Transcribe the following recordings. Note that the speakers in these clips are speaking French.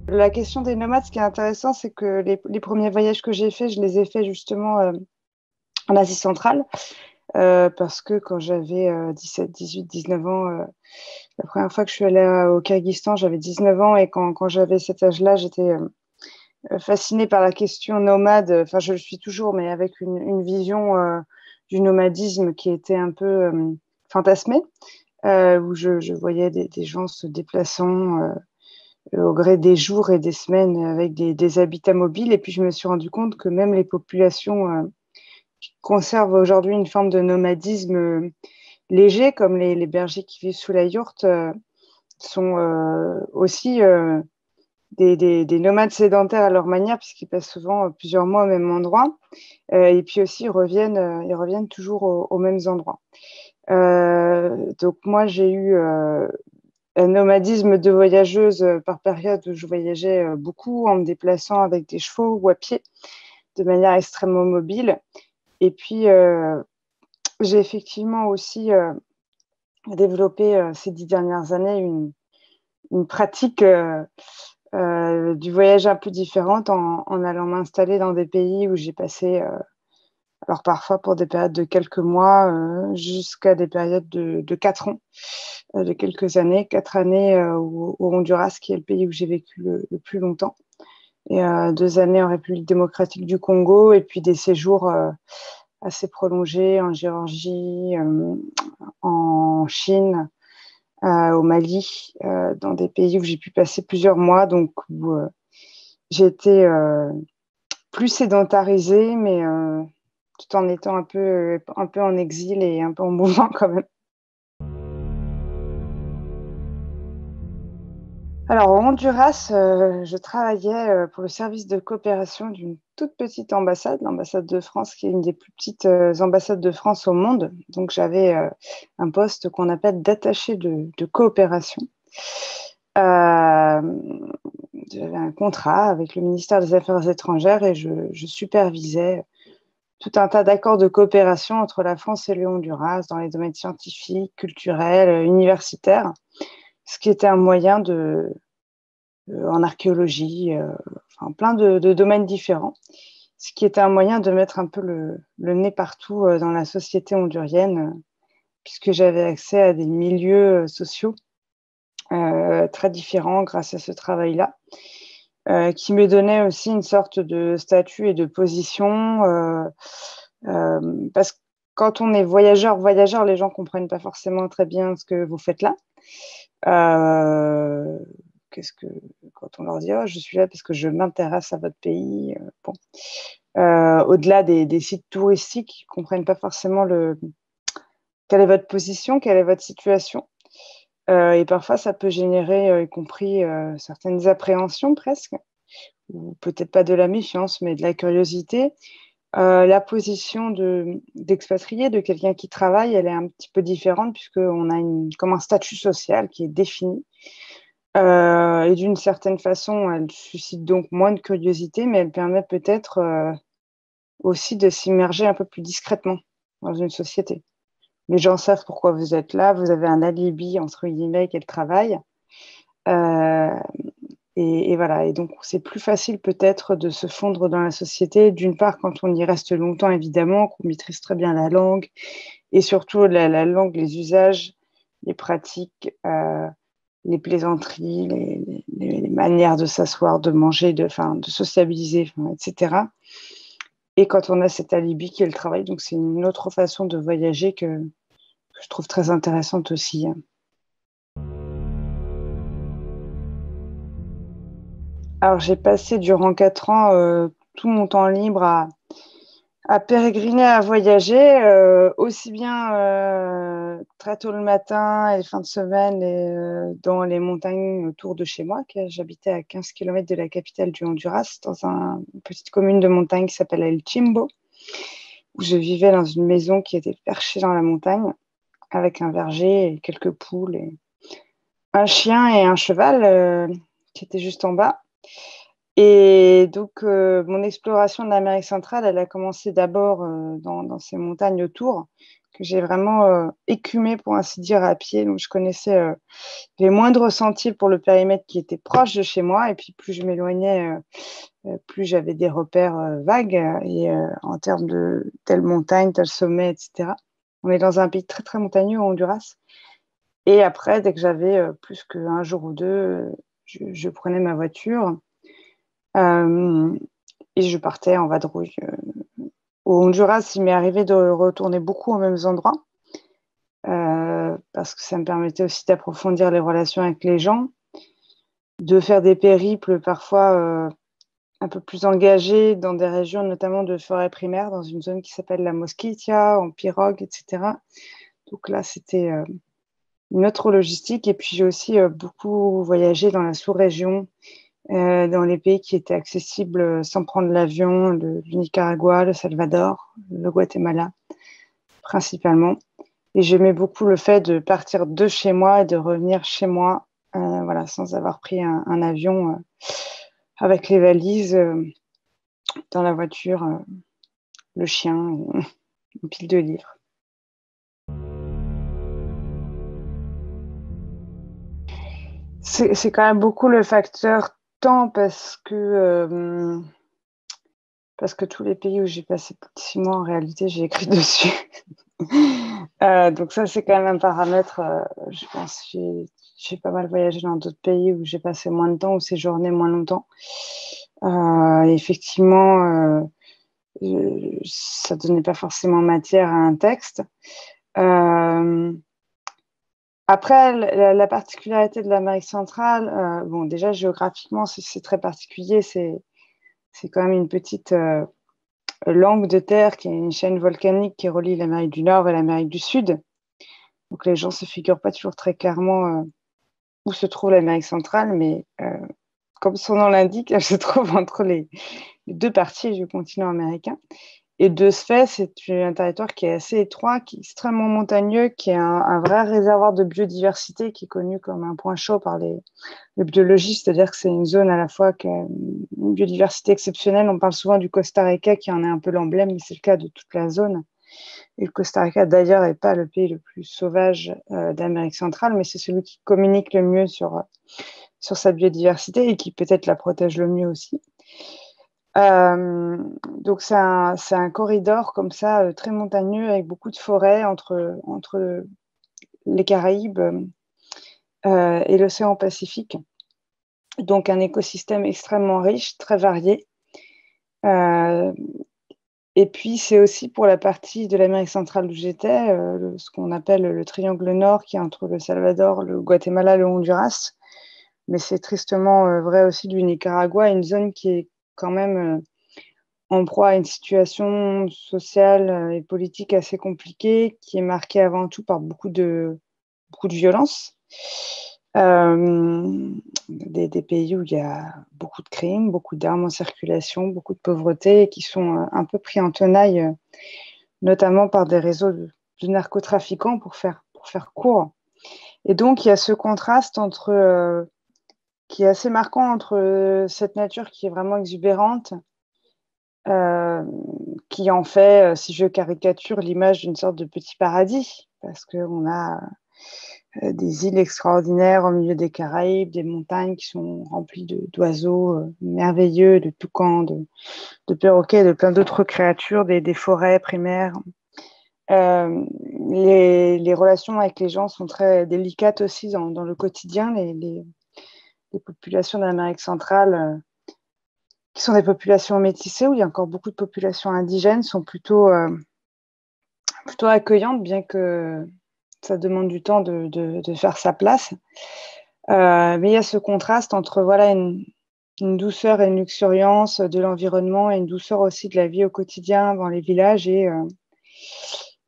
La question des nomades, ce qui est intéressant, c'est que les premiers voyages que j'ai faits, je les ai faits justement en Asie centrale, parce que quand j'avais 17, 18, 19 ans, la première fois que je suis allée au Kyrgyzstan, j'avais 19 ans, et quand j'avais cet âge-là, j'étais fascinée par la question nomade. Enfin, je le suis toujours, mais avec une vision du nomadisme qui était un peu fantasmée, où je voyais des gens se déplaçant au gré des jours et des semaines avec des habitats mobiles. Et puis, je me suis rendu compte que même les populations qui conservent aujourd'hui une forme de nomadisme léger, comme les bergers qui vivent sous la yourte, sont aussi des nomades sédentaires à leur manière, puisqu'ils passent souvent plusieurs mois au même endroit. Et puis aussi, ils reviennent toujours aux mêmes endroits. Donc moi, j'ai eu un nomadisme de voyageuse par période où je voyageais beaucoup en me déplaçant avec des chevaux ou à pied de manière extrêmement mobile. Et puis, j'ai effectivement aussi développé ces 10 dernières années une pratique du voyage un peu différente en allant m'installer dans des pays où j'ai passé, alors parfois pour des périodes de quelques mois, jusqu'à des périodes de 4 ans, de quelques années, 4 années au Honduras, qui est le pays où j'ai vécu le plus longtemps, et 2 années en République démocratique du Congo, et puis des séjours assez prolongés en Géorgie, en Chine, au Mali, dans des pays où j'ai pu passer plusieurs mois, donc où j'ai été plus sédentarisée, mais tout en étant un peu en exil et un peu en mouvement quand même. Alors, au Honduras, je travaillais pour le service de coopération d'une toute petite ambassade, l'ambassade de France, qui est une des plus petites ambassades de France au monde. Donc, j'avais un poste qu'on appelle d'attaché de coopération. Euh, J'avais un contrat avec le ministère des Affaires étrangères, et je supervisais tout un tas d'accords de coopération entre la France et le Honduras dans les domaines scientifiques, culturels, universitaires, ce qui était un moyen en archéologie, enfin plein de domaines différents, ce qui était un moyen de mettre un peu le nez partout dans la société hondurienne, puisque j'avais accès à des milieux sociaux très différents grâce à ce travail-là, qui me donnait aussi une sorte de statut et de position, parce que quand on est voyageur, les gens ne comprennent pas forcément très bien ce que vous faites là. Euh, qu'est-ce que, Quand on leur dit, oh, je suis là parce que je m'intéresse à votre pays, bon. Au-delà des sites touristiques, ils ne comprennent pas forcément quelle est votre position, quelle est votre situation. Et parfois, ça peut générer, y compris certaines appréhensions presque, ou peut-être pas de la méfiance, mais de la curiosité. La position d'expatrié, de quelqu'un qui travaille, elle est un petit peu différente, puisqu'on a comme un statut social qui est défini. Et d'une certaine façon, elle suscite donc moins de curiosité, mais elle permet peut-être aussi de s'immerger un peu plus discrètement dans une société. Les gens savent pourquoi vous êtes là, vous avez un alibi, entre guillemets, qui est le travail. Euh, et voilà, et donc c'est plus facile peut-être de se fondre dans la société, d'une part quand on y reste longtemps, évidemment, qu'on maîtrise très bien la langue, et surtout la langue, les usages, les pratiques, les plaisanteries, les manières de s'asseoir, de manger, de sociabiliser, etc. Et quand on a cet alibi qui est le travail, donc c'est une autre façon de voyager que je trouve très intéressante aussi. Alors j'ai passé durant 4 ans tout mon temps libre à pérégriner, à voyager, aussi bien très tôt le matin et fin de semaine, dans les montagnes autour de chez moi. J'habitais à 15 km de la capitale du Honduras, dans une petite commune de montagne qui s'appelle El Chimbo, où je vivais dans une maison qui était perchée dans la montagne, avec un verger et quelques poules, et un chien et un cheval qui étaient juste en bas. Et donc, mon exploration de l'Amérique centrale, elle a commencé d'abord dans ces montagnes autour, que j'ai vraiment écumé, pour ainsi dire, à pied. Donc, je connaissais les moindres sentiers pour le périmètre qui était proche de chez moi. Et puis, plus je m'éloignais, plus j'avais des repères vagues en termes de telle montagne, tel sommet, etc. On est dans un pays très, très montagneux, au Honduras. Et après, dès que j'avais plus qu'un jour ou deux, je prenais ma voiture euh, et je partais en vadrouille. Au Honduras, il m'est arrivé de retourner beaucoup aux mêmes endroits parce que ça me permettait aussi d'approfondir les relations avec les gens, de faire des périples parfois un peu plus engagés dans des régions notamment de forêt primaire, dans une zone qui s'appelle la Mosquitia, en pirogue, etc. Donc là, c'était une autre logistique. Et puis j'ai aussi beaucoup voyagé dans la sous-région, dans les pays qui étaient accessibles sans prendre l'avion, le Nicaragua, le Salvador, le Guatemala principalement. Et j'aimais beaucoup le fait de partir de chez moi et de revenir chez moi, voilà, sans avoir pris un avion avec les valises dans la voiture, le chien, une pile de livres. C'est quand même beaucoup le facteur temps parce que tous les pays où j'ai passé plus de 6 mois, en réalité, j'ai écrit dessus. Donc ça, c'est quand même un paramètre. Je pense j'ai pas mal voyagé dans d'autres pays où j'ai passé moins de temps, où séjourné moins longtemps. Effectivement, ça donnait pas forcément matière à un texte. Après, la particularité de l'Amérique centrale, bon, déjà géographiquement, c'est très particulier. C'est quand même une petite langue de terre qui est une chaîne volcanique qui relie l'Amérique du Nord et l'Amérique du Sud. Donc les gens se figurent pas toujours très clairement où se trouve l'Amérique centrale, mais comme son nom l'indique, elle se trouve entre les deux parties du continent américain. Et de ce fait, c'est un territoire qui est assez étroit, qui est extrêmement montagneux, qui est un vrai réservoir de biodiversité, qui est connu comme un point chaud par les biologistes, c'est-à-dire que c'est une zone à la fois qui a une biodiversité exceptionnelle. On parle souvent du Costa Rica, qui en est un peu l'emblème, mais c'est le cas de toute la zone. Et le Costa Rica, d'ailleurs, n'est pas le pays le plus sauvage d'Amérique centrale, mais c'est celui qui communique le mieux sur sa biodiversité et qui peut-être la protège le mieux aussi. Donc c'est un corridor comme ça très montagneux avec beaucoup de forêts entre les Caraïbes et l'océan Pacifique. Donc un écosystème extrêmement riche, très varié. Et puis c'est aussi pour la partie de l'Amérique centrale où j'étais, ce qu'on appelle le triangle nord qui est entre le Salvador, le Guatemala, le Honduras. Mais c'est tristement vrai aussi du Nicaragua, une zone qui est quand même en proie à une situation sociale et politique assez compliquée, qui est marquée avant tout par beaucoup de violence. Des pays où il y a beaucoup de crimes, beaucoup d'armes en circulation, beaucoup de pauvreté, et qui sont un peu pris en tenaille, notamment par des réseaux de narcotrafiquants, pour faire court. Et donc, il y a ce contraste qui est assez marquant entre cette nature qui est vraiment exubérante, qui en fait, si je caricature, l'image d'une sorte de petit paradis, parce qu'on a des îles extraordinaires au milieu des Caraïbes, des montagnes qui sont remplies d'oiseaux merveilleux, de toucans, de perroquets, de plein d'autres créatures, des forêts primaires. Les relations avec les gens sont très délicates aussi dans le quotidien. Les populations d'Amérique centrale qui sont des populations métissées, où il y a encore beaucoup de populations indigènes, sont plutôt accueillantes, bien que ça demande du temps de faire sa place. Mais il y a ce contraste entre voilà, une douceur et une luxuriance de l'environnement et une douceur aussi de la vie au quotidien dans les villages et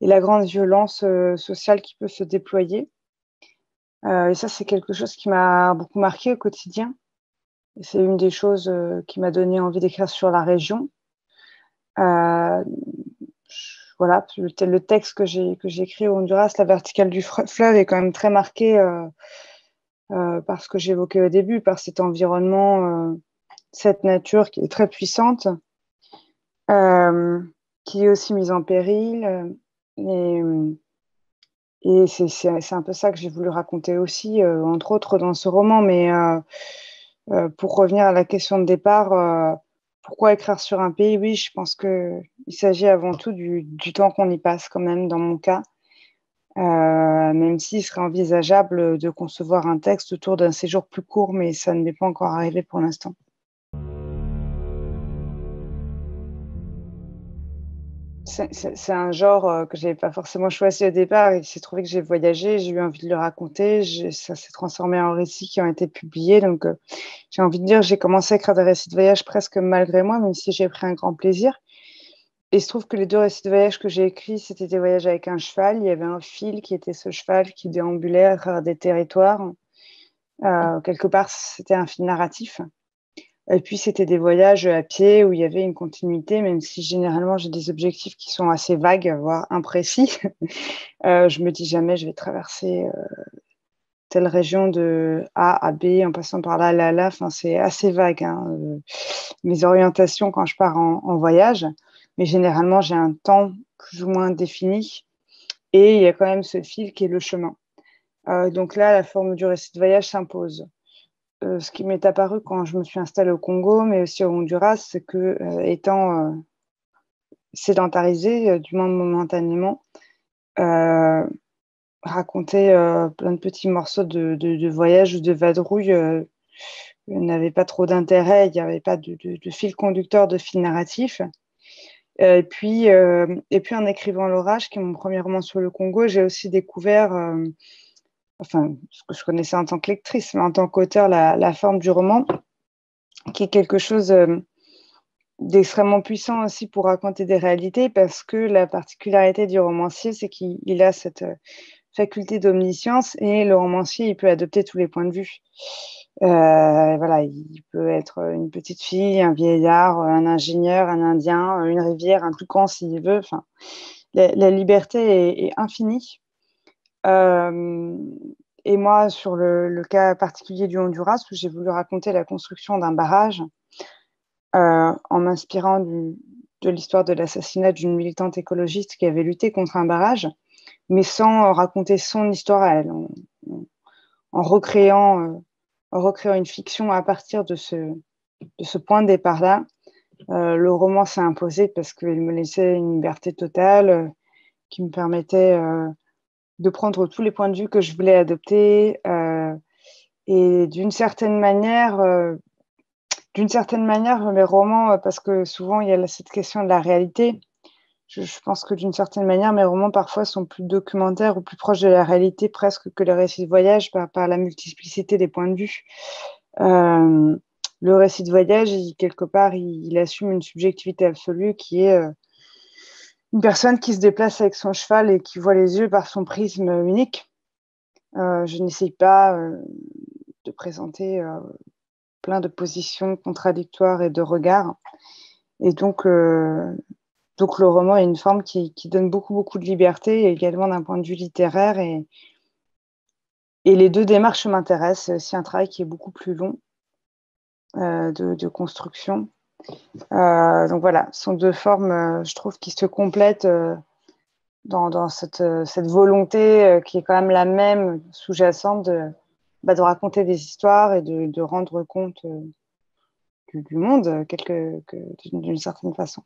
la grande violence sociale qui peut se déployer. Et ça, c'est quelque chose qui m'a beaucoup marqué au quotidien. C'est une des choses qui m'a donné envie d'écrire sur la région. Voilà, le texte que j'ai écrit au Honduras, la verticale du fleuve, est quand même très marqué par ce que j'évoquais au début, par cet environnement cette nature qui est très puissante, euh, qui est aussi mise en péril. Et, et c'est un peu ça que j'ai voulu raconter aussi, entre autres dans ce roman. Mais pour revenir à la question de départ, pourquoi écrire sur un pays? Oui, je pense qu'il s'agit avant tout du temps qu'on y passe quand même, dans mon cas. Même s'il serait envisageable de concevoir un texte autour d'un séjour plus court, mais ça ne m'est pas encore arrivé pour l'instant. C'est un genre que je n'avais pas forcément choisi au départ. Il s'est trouvé que j'ai voyagé, j'ai eu envie de le raconter. Ça s'est transformé en récits qui ont été publiés. Donc, j'ai envie de dire, j'ai commencé à écrire des récits de voyage presque malgré moi, même si j'ai pris un grand plaisir. Et il se trouve que les 2 récits de voyage que j'ai écrits, c'était des voyages avec un cheval. Il y avait un fil qui était ce cheval qui déambulait à travers des territoires. Quelque part, c'était un fil narratif. Et puis, c'était des voyages à pied où il y avait une continuité, même si généralement j'ai des objectifs qui sont assez vagues, voire imprécis. Je me dis jamais je vais traverser telle région de A à B en passant par là, là, là. Enfin, c'est assez vague, hein, mes orientations quand je pars en voyage. Mais généralement, j'ai un temps plus ou moins défini et il y a quand même ce fil qui est le chemin. Donc là, la forme du récit de voyage s'impose. Ce qui m'est apparu quand je me suis installée au Congo, mais aussi au Honduras, c'est que, étant sédentarisée, du moins momentanément, euh, raconter plein de petits morceaux de voyage ou de vadrouille n'avait pas trop d'intérêt. Il n'y avait pas de fil conducteur, de fil narratif. Et puis, en écrivant L'Orage, qui est mon premier roman sur le Congo, j'ai aussi découvert, enfin, ce que je connaissais en tant que lectrice, mais en tant qu'auteur, la forme du roman, qui est quelque chose d'extrêmement puissant aussi pour raconter des réalités, parce que la particularité du romancier, c'est qu'il a cette faculté d'omniscience et le romancier, il peut adopter tous les points de vue. Voilà, il peut être une petite fille, un vieillard, un ingénieur, un indien, une rivière, un toucan s'il veut. Enfin, la liberté est infinie. Euh, et moi, sur le cas particulier du Honduras, où j'ai voulu raconter la construction d'un barrage, en m'inspirant de l'histoire de l'assassinat d'une militante écologiste qui avait lutté contre un barrage, mais sans raconter son histoire à elle, en recréant une fiction à partir de ce point de départ-là. Le roman s'est imposé parce qu'il me laissait une liberté totale qui me permettait de prendre tous les points de vue que je voulais adopter. Et d'une certaine manière, mes romans, parce que souvent il y a cette question de la réalité, je pense que d'une certaine manière, mes romans parfois sont plus documentaires ou plus proches de la réalité presque que les récits de voyage par la multiplicité des points de vue. Euh, le récit de voyage, quelque part, il assume une subjectivité absolue qui est une personne qui se déplace avec son cheval et qui voit les yeux par son prisme unique. Je n'essaye pas de présenter plein de positions contradictoires et de regards. Et donc le roman est une forme qui donne beaucoup, beaucoup de liberté, également d'un point de vue littéraire. Et les 2 démarches m'intéressent. C'est aussi un travail qui est beaucoup plus long de construction. Donc voilà, ce sont 2 formes, je trouve, qui se complètent dans cette volonté qui est quand même la même, sous-jacente, de raconter des histoires et de rendre compte du monde, d'une certaine façon.